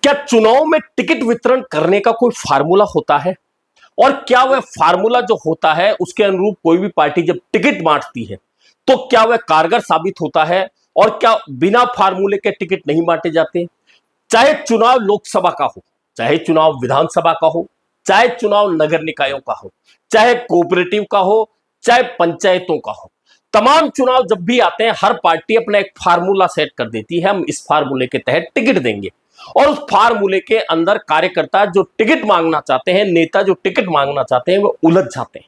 क्या चुनाव में टिकट वितरण करने का कोई फार्मूला होता है? और क्या वह फार्मूला जो होता है उसके अनुरूप कोई भी पार्टी जब टिकट बांटती है तो क्या वह कारगर साबित होता है? और क्या बिना फार्मूले के टिकट नहीं बांटे जाते? चाहे चुनाव लोकसभा का हो, चाहे चुनाव विधानसभा का हो, चाहे चुनाव नगर निकायों का हो, चाहे कोऑपरेटिव का हो, चाहे पंचायतों का हो, तमाम चुनाव जब भी आते हैं हर पार्टी अपना एक फार्मूला सेट कर देती है, हम इस फार्मूले के तहत टिकट देंगे। और उस फार्मूले के अंदर कार्यकर्ता जो टिकट मांगना चाहते हैं, नेता जो टिकट मांगना चाहते हैं, वो उलझ जाते हैं।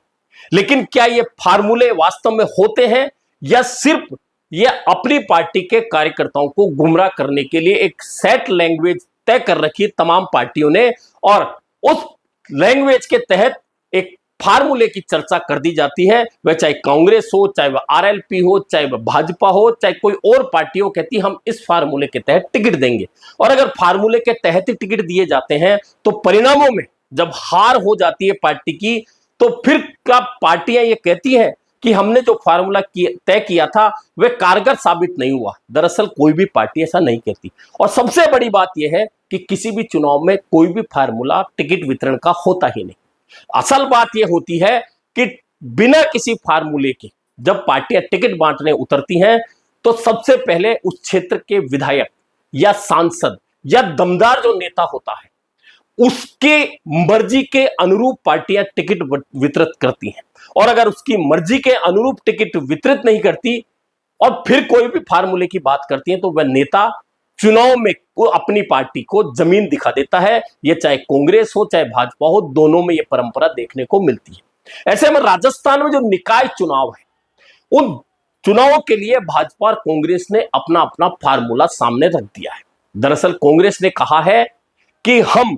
लेकिन क्या ये फार्मूले वास्तव में होते हैं या सिर्फ ये अपनी पार्टी के कार्यकर्ताओं को गुमराह करने के लिए एक सेट लैंग्वेज तय कर रखी है तमाम पार्टियों ने, और उस लैंग्वेज के तहत एक फार्मूले की चर्चा कर दी जाती है? वह चाहे कांग्रेस हो, चाहे वह आरएलपी हो, चाहे वह भाजपा हो, चाहे कोई और पार्टी हो, कहती हम इस फार्मूले के तहत टिकट देंगे। और अगर फार्मूले के तहत ही टिकट दिए जाते हैं तो परिणामों में जब हार हो जाती है पार्टी की, तो फिर क्या पार्टियां ये कहती है कि हमने जो फार्मूला तय किया था वह कारगर साबित नहीं हुआ? दरअसल कोई भी पार्टी ऐसा नहीं कहती। और सबसे बड़ी बात यह है कि किसी भी चुनाव में कोई भी फार्मूला टिकट वितरण का होता ही नहीं। असल बात यह होती है कि बिना किसी फार्मूले के जब पार्टियां टिकट बांटने उतरती हैं तो सबसे पहले उस क्षेत्र के विधायक या सांसद या दमदार जो नेता होता है उसके मर्जी के अनुरूप पार्टियां टिकट वितरित करती हैं। और अगर उसकी मर्जी के अनुरूप टिकट वितरित नहीं करती और फिर कोई भी फार्मूले की बात करती है तो वह नेता चुनाव में अपनी पार्टी को जमीन दिखा देता है। यह चाहे कांग्रेस हो चाहे भाजपा हो, दोनों में यह परंपरा देखने को मिलती है। ऐसे में राजस्थान में जो निकाय चुनाव है, उन चुनावों के लिए भाजपा और कांग्रेस ने अपना अपना फार्मूला सामने रख दिया है। दरअसल कांग्रेस ने कहा है कि हम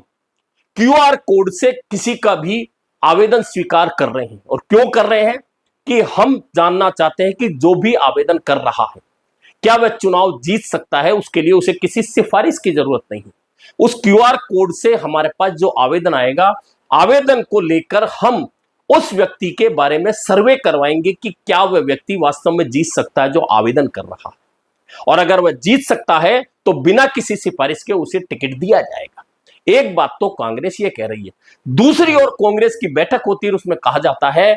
क्यूआर कोड से किसी का भी आवेदन स्वीकार कर रहे हैं। और क्यों कर रहे हैं? कि हम जानना चाहते हैं कि जो भी आवेदन कर रहा है क्या वह चुनाव जीत सकता है, उसके लिए उसे किसी सिफारिश की जरूरत नहीं है। उस क्यूआर कोड से हमारे पास जो आवेदन आएगा, आवेदन को लेकर हम उस व्यक्ति के बारे में सर्वे करवाएंगे कि क्या वह व्यक्ति वास्तव में जीत सकता है जो आवेदन कर रहा है। और अगर वह जीत सकता है तो बिना किसी सिफारिश के उसे टिकट दिया जाएगा। एक बात तो कांग्रेस ये कह रही है। दूसरी ओर कांग्रेस की बैठक होती है, उसमें कहा जाता है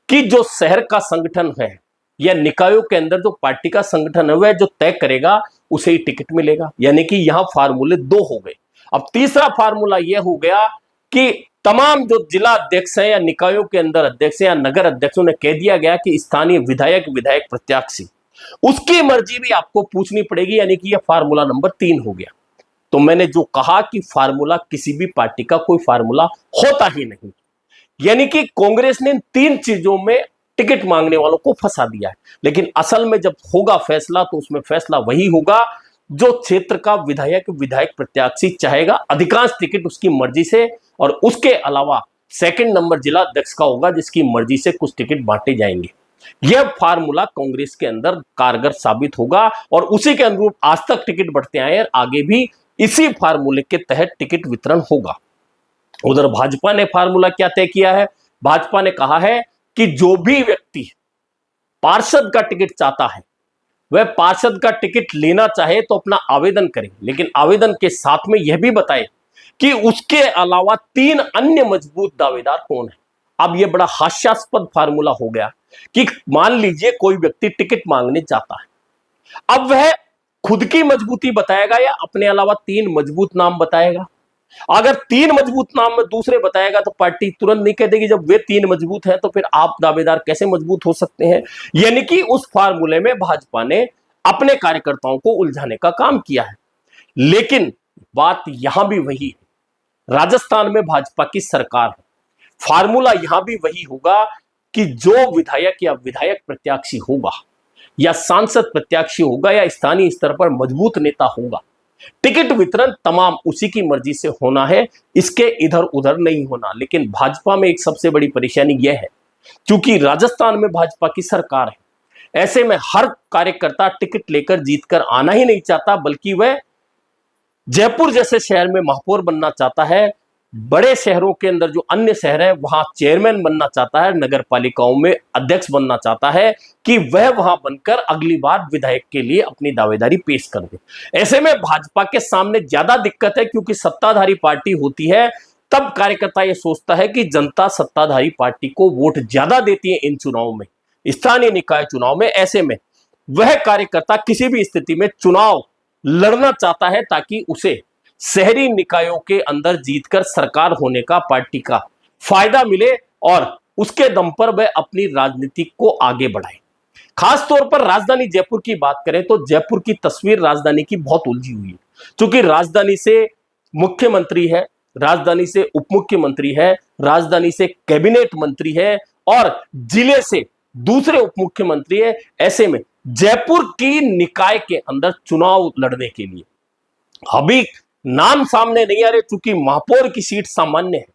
कि जो शहर का संगठन है या निकायों के अंदर जो पार्टी का संगठन है वह जो तय करेगा उसे ही टिकट मिलेगा। यानी कि यहां फार्मूले दो हो गए। अब तीसरा फार्मूला यह हो गया कि तमाम जो जिला अध्यक्ष हैं या निकायों के अंदर अध्यक्ष या नगर अध्यक्षों ने कह दिया गया कि स्थानीय विधायक प्रत्याशी उसकी मर्जी भी आपको पूछनी पड़ेगी। यानी कि यह फार्मूला नंबर 3 हो गया। तो मैंने जो कहा कि फार्मूला किसी भी पार्टी का कोई फार्मूला होता ही नहीं। यानी कि कांग्रेस ने इन 3 चीजों में टिकट मांगने वालों को फंसा दिया है। लेकिन असल में जब होगा फैसला तो उसमें फैसला वही होगा जो क्षेत्र का विधायक प्रत्याशी चाहेगा। अधिकांश टिकट उसकी मर्जी से, और उसके अलावा सेकंड नंबर जिला अध्यक्ष का होगा जिसकी मर्जी से कुछ टिकट बांटे जाएंगे। यह फार्मूला कांग्रेस के अंदर कारगर साबित होगा और उसी के अनुरूप आज तक टिकट बढ़ते आए और आगे भी इसी फार्मूले के तहत टिकट वितरण होगा। उधर भाजपा ने फार्मूला क्या तय किया है? भाजपा ने कहा है कि जो भी व्यक्ति पार्षद का टिकट चाहता है वह पार्षद का टिकट लेना चाहे तो अपना आवेदन करे, लेकिन आवेदन के साथ में यह भी बताए कि उसके अलावा 3 अन्य मजबूत दावेदार कौन है। अब यह बड़ा हास्यास्पद फार्मूला हो गया कि मान लीजिए कोई व्यक्ति टिकट मांगने जाता है, अब वह खुद की मजबूती बताएगा या अपने अलावा 3 मजबूत नाम बताएगा। अगर 3 मजबूत नाम में दूसरे बताएगा तो पार्टी तुरंत नहीं कह देगी जब वे 3 मजबूत हैं तो फिर आप दावेदार कैसे मजबूत हो सकते हैं। यानी कि उस फार्मूले में भाजपा ने अपने कार्यकर्ताओं को उलझाने का काम किया है। लेकिन बात यहां भी वही है, राजस्थान में भाजपा की सरकार है। फार्मूला यहां भी वही होगा कि जो विधायक प्रत्याशी होगा या सांसद प्रत्याशी होगा या स्थानीय स्तर पर मजबूत नेता होगा, टिकट वितरण तमाम उसी की मर्जी से होना है, इसके इधर उधर नहीं होना। लेकिन भाजपा में एक सबसे बड़ी परेशानी यह है, क्योंकि राजस्थान में भाजपा की सरकार है, ऐसे में हर कार्यकर्ता टिकट लेकर जीतकर आना ही नहीं चाहता, बल्कि वह जयपुर जैसे शहर में महापौर बनना चाहता है, बड़े शहरों के अंदर जो अन्य शहर है वहां चेयरमैन बनना चाहता है, नगर पालिकाओं में अध्यक्ष बनना चाहता है कि वह वहां बनकर अगली बार विधायक के लिए अपनी दावेदारी पेश कर दे। ऐसे में भाजपा के सामने ज्यादा दिक्कत है, क्योंकि सत्ताधारी पार्टी होती है, तब कार्यकर्ता यह सोचता है कि जनता सत्ताधारी पार्टी को वोट ज्यादा देती है इन चुनाव में, स्थानीय निकाय चुनाव में। ऐसे में वह कार्यकर्ता किसी भी स्थिति में चुनाव लड़ना चाहता है ताकि उसे शहरी निकायों के अंदर जीतकर सरकार होने का पार्टी का फायदा मिले और उसके दम पर वह अपनी राजनीति को आगे बढ़ाए। खास तौर पर राजधानी जयपुर की बात करें तो जयपुर की तस्वीर राजधानी की बहुत उलझी हुई है, क्योंकि राजधानी से मुख्यमंत्री है, राजधानी से उप मुख्यमंत्री है, राजधानी से कैबिनेट मंत्री है और जिले से दूसरे उप मुख्यमंत्री है। ऐसे में जयपुर की निकाय के अंदर चुनाव लड़ने के लिए अभी नाम सामने नहीं आ रहे, चूंकि महापौर की सीट सामान्य है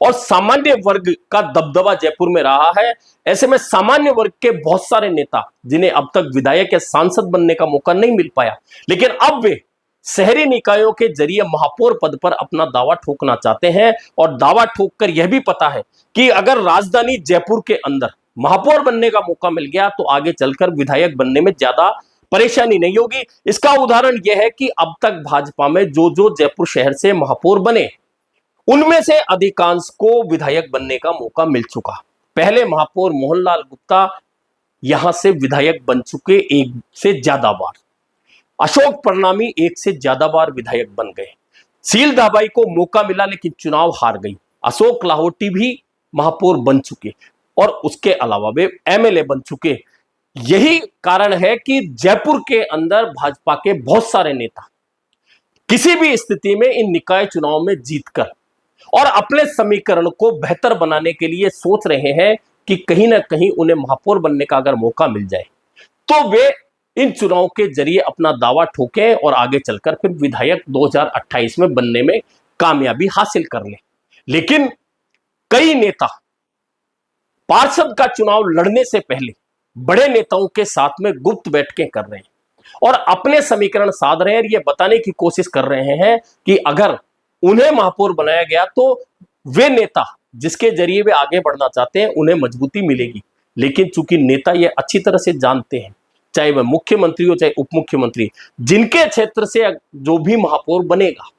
और सामान्य वर्ग का दबदबा जयपुर में रहा है। ऐसे में सामान्य वर्ग के बहुत सारे नेता जिन्हें अब तक विधायक या सांसद बनने का मौका नहीं मिल पाया, लेकिन अब वे शहरी निकायों के जरिए महापौर पद पर अपना दावा ठोकना चाहते हैं और दावा ठोककर यह भी पता है कि अगर राजधानी जयपुर के अंदर महापौर बनने का मौका मिल गया तो आगे चलकर विधायक बनने में ज्यादा परेशानी नहीं होगी। इसका उदाहरण यह है कि अब तक भाजपा में जो जो जयपुर शहर से महापौर बने उनमें से अधिकांश को विधायक बनने का मौका मिल चुका। पहले महापौर मोहनलाल गुप्ता यहां से विधायक बन चुके एक से ज्यादा बार, अशोक परनामी एक से ज्यादा बार विधायक बन गए, सील दाबाई को मौका मिला लेकिन चुनाव हार गई, अशोक लाहौटी भी महापौर बन चुके और उसके अलावा वे एमएलए बन चुके। यही कारण है कि जयपुर के अंदर भाजपा के बहुत सारे नेता किसी भी स्थिति में इन निकाय चुनाव में जीतकर और अपने समीकरण को बेहतर बनाने के लिए सोच रहे हैं कि कहीं ना कहीं उन्हें महापौर बनने का अगर मौका मिल जाए तो वे इन चुनाव के जरिए अपना दावा ठोकें और आगे चलकर फिर विधायक 2028 में बनने में कामयाबी हासिल कर लें। लेकिन कई नेता पार्षद का चुनाव लड़ने से पहले बड़े नेताओं के साथ में गुप्त बैठकें कर रहे हैं और अपने समीकरण साध रहे हैं और यह बताने की कोशिश कर रहे हैं कि अगर उन्हें महापौर बनाया गया तो वे नेता जिसके जरिए वे आगे बढ़ना चाहते हैं उन्हें मजबूती मिलेगी। लेकिन चूंकि नेता यह अच्छी तरह से जानते हैं, चाहे वह मुख्यमंत्री हो चाहे उप मुख्यमंत्री, जिनके क्षेत्र से जो भी महापौर बनेगा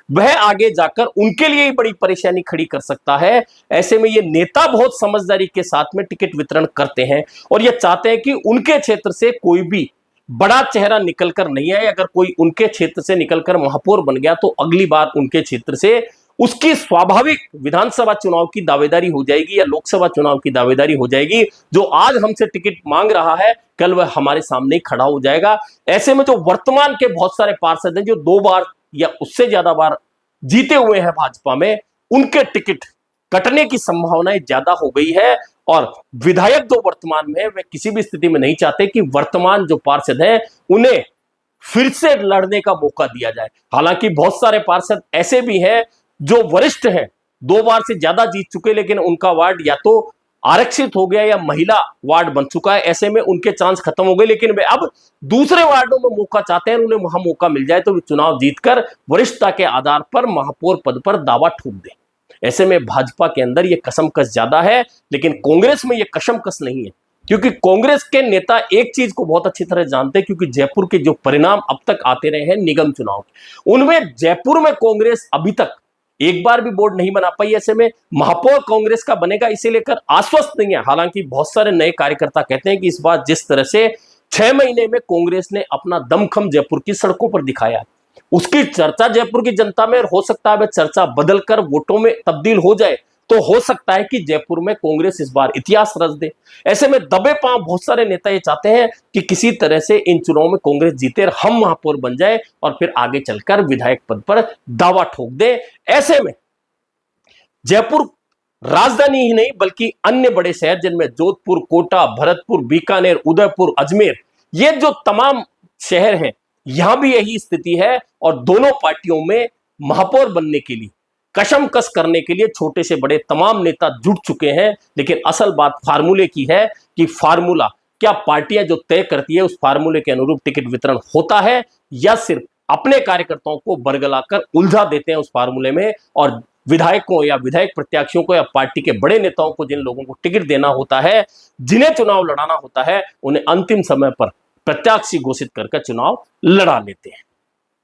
वह आगे जाकर उनके लिए ही बड़ी परेशानी खड़ी कर सकता है। ऐसे में ये नेता बहुत समझदारी के साथ में टिकट वितरण करते हैं और ये चाहते हैं कि उनके क्षेत्र से कोई भी बड़ा चेहरा निकलकर नहीं आए। अगर कोई उनके क्षेत्र से निकलकर महापौर बन गया तो अगली बार उनके क्षेत्र से उसकी स्वाभाविक विधानसभा चुनाव की दावेदारी हो जाएगी या लोकसभा चुनाव की दावेदारी हो जाएगी। जो आज हमसे टिकट मांग रहा है कल वह हमारे सामने ही खड़ा हो जाएगा। ऐसे में जो वर्तमान के बहुत सारे पार्षद हैं जो 2 बार या उससे ज्यादा बार जीते हुए हैं भाजपा में, उनके टिकट कटने की संभावनाएं ज्यादा हो गई है और विधायक जो वर्तमान में है वे किसी भी स्थिति में नहीं चाहते कि वर्तमान जो पार्षद हैं उन्हें फिर से लड़ने का मौका दिया जाए। हालांकि बहुत सारे पार्षद ऐसे भी हैं जो वरिष्ठ हैं, 2 बार से ज्यादा जीत चुके, लेकिन उनका वार्ड या तो आरक्षित हो गया या महिला वार्ड बन चुका है। ऐसे में उनके चांस खत्म हो गए, लेकिन वे अब दूसरे वार्डों में मौका चाहते हैं, उन्हें वहां मौका मिल जाए तो वे चुनाव जीतकर वरिष्ठता के आधार पर महापौर पद पर दावा ठोक दें। ऐसे में भाजपा के अंदर यह कसमकस ज्यादा है, लेकिन कांग्रेस में यह कसमकस नहीं है, क्योंकि कांग्रेस के नेता एक चीज को बहुत अच्छी तरह जानते हैं, क्योंकि जयपुर के जो परिणाम अब तक आते रहे हैं निगम चुनाव, उनमें जयपुर में कांग्रेस अभी तक एक बार भी बोर्ड नहीं बना पाई। ऐसे में महापौर कांग्रेस का बनेगा इसे लेकर आश्वस्त नहीं है। हालांकि बहुत सारे नए कार्यकर्ता कहते हैं कि इस बार जिस तरह से 6 महीने में कांग्रेस ने अपना दमखम जयपुर की सड़कों पर दिखाया, उसकी चर्चा जयपुर की जनता में, हो सकता है वह चर्चा बदलकर वोटों में तब्दील हो जाए तो हो सकता है कि जयपुर में कांग्रेस इस बार इतिहास रच दे। ऐसे में दबे पांव बहुत सारे नेता ये चाहते हैं कि किसी तरह से इन चुनाव में कांग्रेस जीते और हम महापौर बन जाए और फिर आगे चलकर विधायक पद पर दावा ठोक दे। ऐसे में जयपुर राजधानी ही नहीं बल्कि अन्य बड़े शहर जिनमें जोधपुर, कोटा, भरतपुर, बीकानेर, उदयपुर, अजमेर, ये जो तमाम शहर हैं, यहां भी यही स्थिति है और दोनों पार्टियों में महापौर बनने के लिए, कशमकश करने के लिए छोटे से बड़े तमाम नेता जुट चुके हैं। लेकिन असल बात फार्मूले की है कि फार्मूला क्या पार्टियां जो तय करती है उस फार्मूले के अनुरूप टिकट वितरण होता है या सिर्फ अपने कार्यकर्ताओं को बरगलाकर उलझा देते हैं उस फार्मूले में और विधायकों या विधायक प्रत्याशियों को या पार्टी के बड़े नेताओं को, जिन लोगों को टिकट देना होता है, जिन्हें चुनाव लड़ाना होता है, उन्हें अंतिम समय पर प्रत्याशी घोषित करके चुनाव लड़ा लेते हैं।